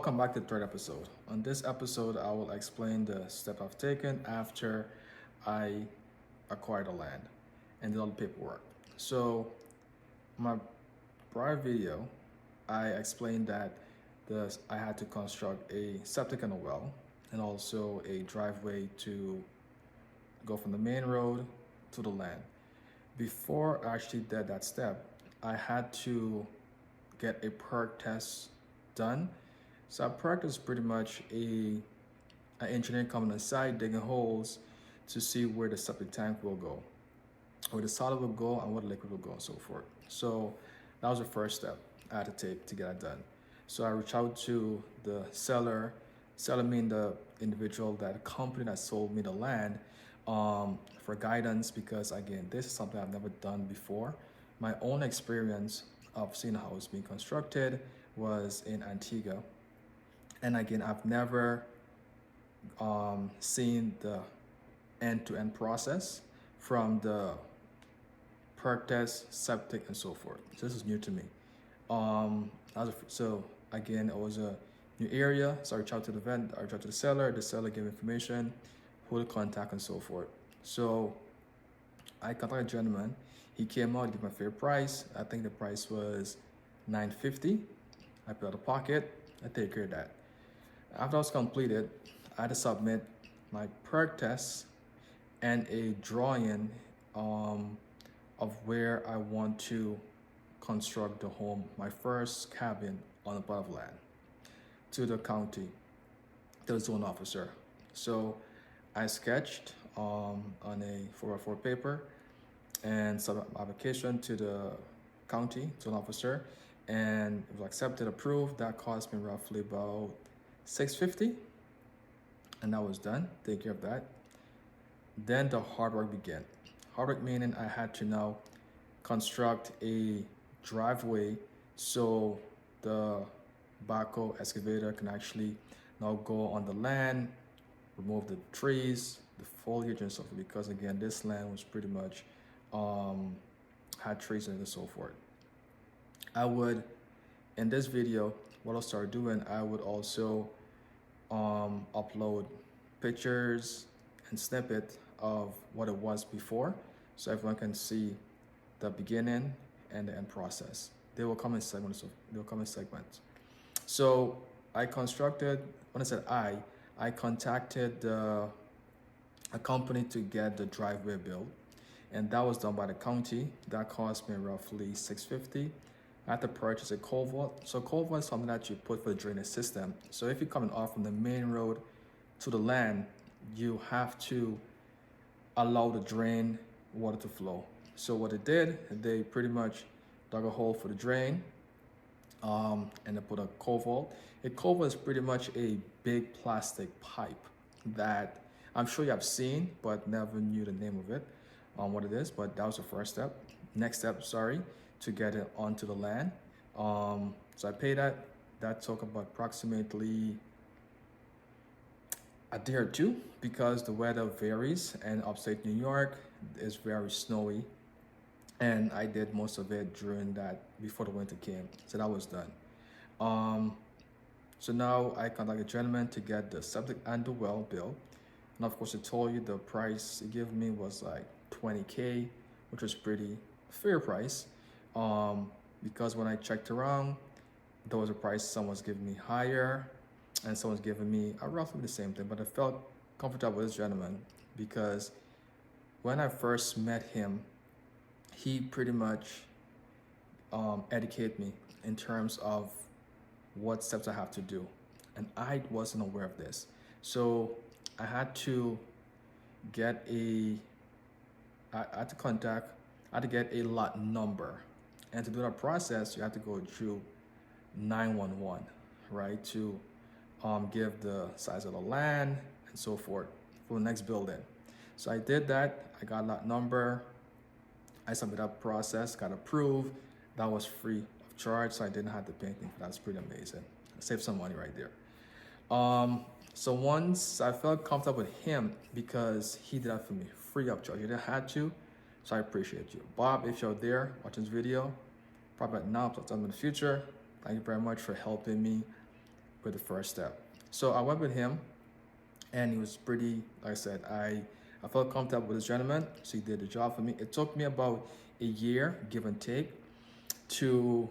Welcome back to the third episode. On this episode, I will explain the step I've taken after I acquired the land and did all the paperwork. So, my prior video, I explained that I had to construct a septic and a well, and also a driveway to go from the main road to the land. Before I actually did that step, I had to get a perk test done. So a perk is pretty much an engineer coming on site, digging holes to see where the septic tank will go, where the solid will go, and where the liquid will go, and so forth. So that was the first step I had to take to get it done. So I reached out to the seller meaning the individual, that company that sold me the land, for guidance, because again, this is something I've never done before. My own experience of seeing a house being constructed was in Antigua, and again, I've never seen the end-to-end process from the perk test, septic, and so forth. So this is new to me. So again, it was a new area. So I reached out to I reached out to the seller. The seller gave information, who to contact, and so forth. So I contacted a gentleman. He came out, gave me a fair price. I think the price was $950. I put out of pocket. I take care of that. After I was completed, I had to submit my perk test and a drawing of where I want to construct the home, my first cabin on a plot of land, to the county, to the zone officer. So I sketched on a 4x4 paper and submit my application to the county zone officer, and it was accepted, approved. That cost me roughly about $650, and that was done. Take care of that. Then the hard work began. Hard work meaning I had to now construct a driveway so the backhoe excavator can actually now go on the land, remove the trees, the foliage, and so forth, because again, this land was pretty much had trees in it and so forth. I would, in this video, what I'll start doing, I would also upload pictures and snippet of what it was before, so everyone can see the beginning and the end process. They will come in segments. So I constructed, when I said I contacted a company to get the driveway built, and that was done by the county. That cost me roughly $650. I had to purchase a culvert. So culvert is something that you put for the drainage system. So if you're coming off from the main road to the land, you have to allow the drain water to flow. So what they did, they pretty much dug a hole for the drain, and they put a culvert. A culvert is pretty much a big plastic pipe that I'm sure you have seen, but never knew the name of it, what it is. But that was the first step. Next step, sorry, to get it onto the land. So I paid that. That took about approximately a day or two, because the weather varies, and upstate New York is very snowy, and I did most of it during that, before the winter came. So that was done. So now I contacted a gentleman to get the septic and the well built. And of course, I told you the price he gave me was like $20K, which was pretty fair price. Because when I checked around, there was a price someone's giving me higher, and someone's giving me roughly the same thing. But I felt comfortable with this gentleman, because when I first met him, he pretty much educated me in terms of what steps I have to do, and I wasn't aware of this. So I had to get I had to get a lot number, and to do that process, you have to go through 911, right, to give the size of the land and so forth for the next building. So I did that. I got that number. I submitted that process, got approved. That was free of charge, so I didn't have to pay anything. That's pretty amazing. I saved some money right there. So once I felt comfortable with him, because he did that for me free of charge. He didn't have to, so I appreciate you. Bob, if you're there watching this video, probably now, sometime in the future, thank you very much for helping me with the first step. So I went with him, and he was pretty, like I said, I felt comfortable with this gentleman, so he did the job for me. It took me about a year, give and take, to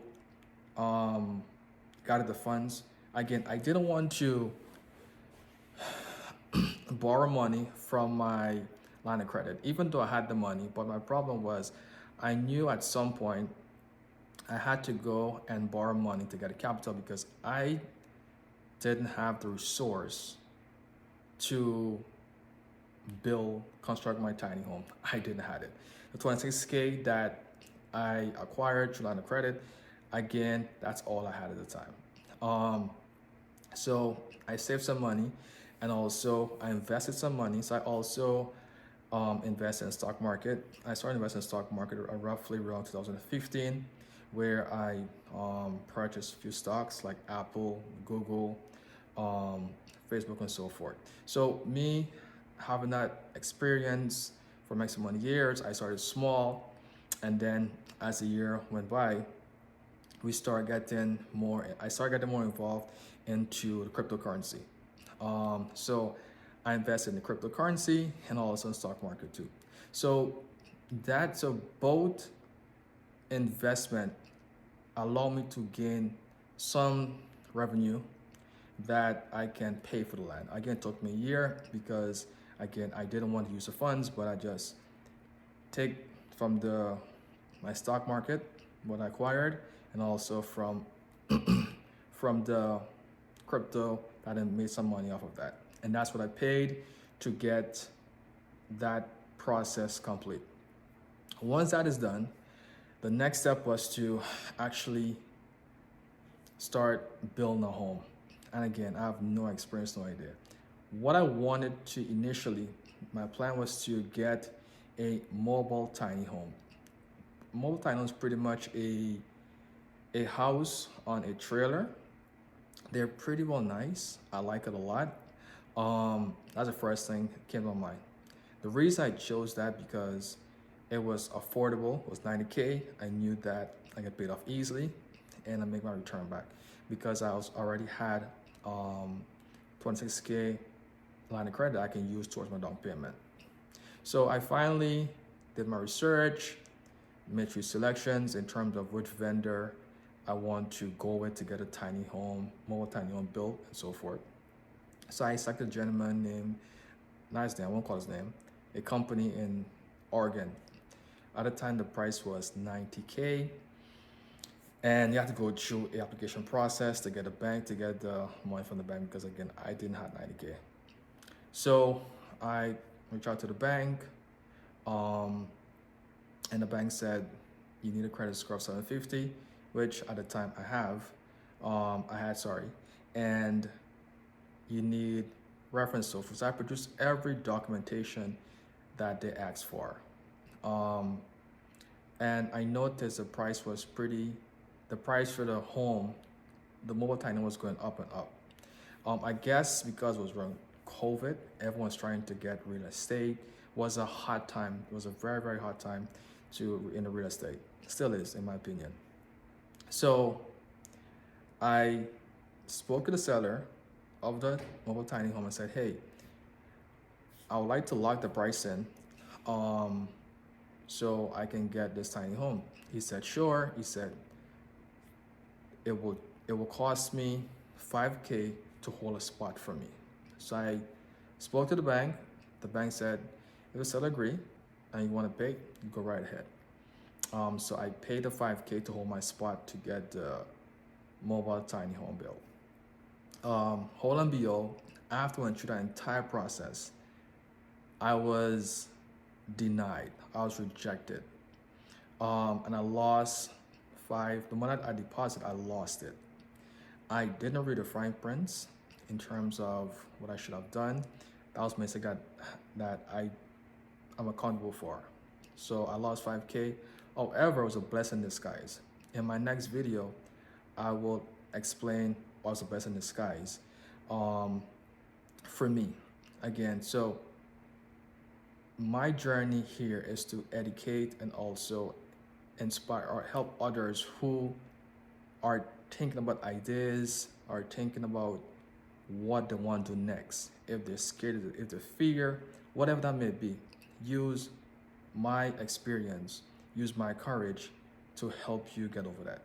gather the funds. Again, I didn't want to borrow money from my line of credit, even though I had the money. But my problem was, I knew at some point I had to go and borrow money to get a capital because I didn't have the resource to construct my tiny home. I didn't have it. The 26K that I acquired through line of credit, again, that's all I had at the time. So I saved some money, and also I invested some money. So I also invested in stock market. I started investing in stock market roughly around 2015, where I purchased a few stocks like Apple, Google, Facebook, and so forth. So me having that experience for many many years, I started small, and then as the year went by, I started getting more involved into the cryptocurrency. So I invested in the cryptocurrency and also in stock market too. So both investment allow me to gain some revenue that I can pay for the land. Again, it took me a year because again, I didn't want to use the funds, but I just take from my stock market what I acquired, and also from from the crypto that I made some money off of that. And that's what I paid to get that process complete. Once that is done, the next step was to actually start building a home. And again, I have no experience, no idea. What I wanted to initially, my plan was to get a mobile tiny home. Mobile tiny home is pretty much a house on a trailer. They're pretty well nice. I like it a lot. That's the first thing that came to my mind. The reason I chose that because it was affordable, it was 90K. I knew that I could pay it off easily and I make my return back because I already had 26K line of credit I can use towards my down payment. So I finally did my research, made few selections in terms of which vendor I want to go with to get a tiny home, mobile tiny home built, and so forth. So I selected a gentleman named, nice name, I won't call his name, a company in Oregon. At the time, the price was 90K, and you have to go through a application process to get the money from the bank because again, I didn't have 90K. So I reached out to the bank, and the bank said, you need a credit score of 750, which at the time I had, and you need reference sources. So I produced every documentation that they asked for. And I noticed the price for the home, the mobile tiny home was going up and up. I guess because it was around COVID, everyone's trying to get real estate. It was a hot time. It was a very, very hot time in the real estate. Still is, in my opinion. So I spoke to the seller of the mobile tiny home and said, hey, I would like to lock the price in so I can get this tiny home. He said, sure. He said, it will cost me 5K to hold a spot for me. So I spoke to the bank. The bank said, if the seller agree and you want to pay, you go right ahead. So I paid the 5K to hold my spot to get the mobile tiny home built. Hold and behold, after I went through that entire process, I was denied. I was rejected. And I lost the moment I deposited, I lost it. I didn't read the fine prints in terms of what I should have done. That was mistake that I'm accountable for. So I lost 5K. However, it was a blessing in disguise. In my next video, I will explain what was a blessing in disguise for me. Again, so my journey here is to educate and also inspire or help others who are thinking about ideas, are thinking about what they want to do next. If they're scared, if they fear, whatever that may be, use my experience, use my courage to help you get over that.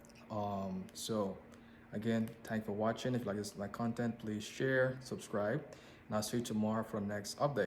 So again, thank you for watching. If you like my content, please share, subscribe, and I'll see you tomorrow for the next update.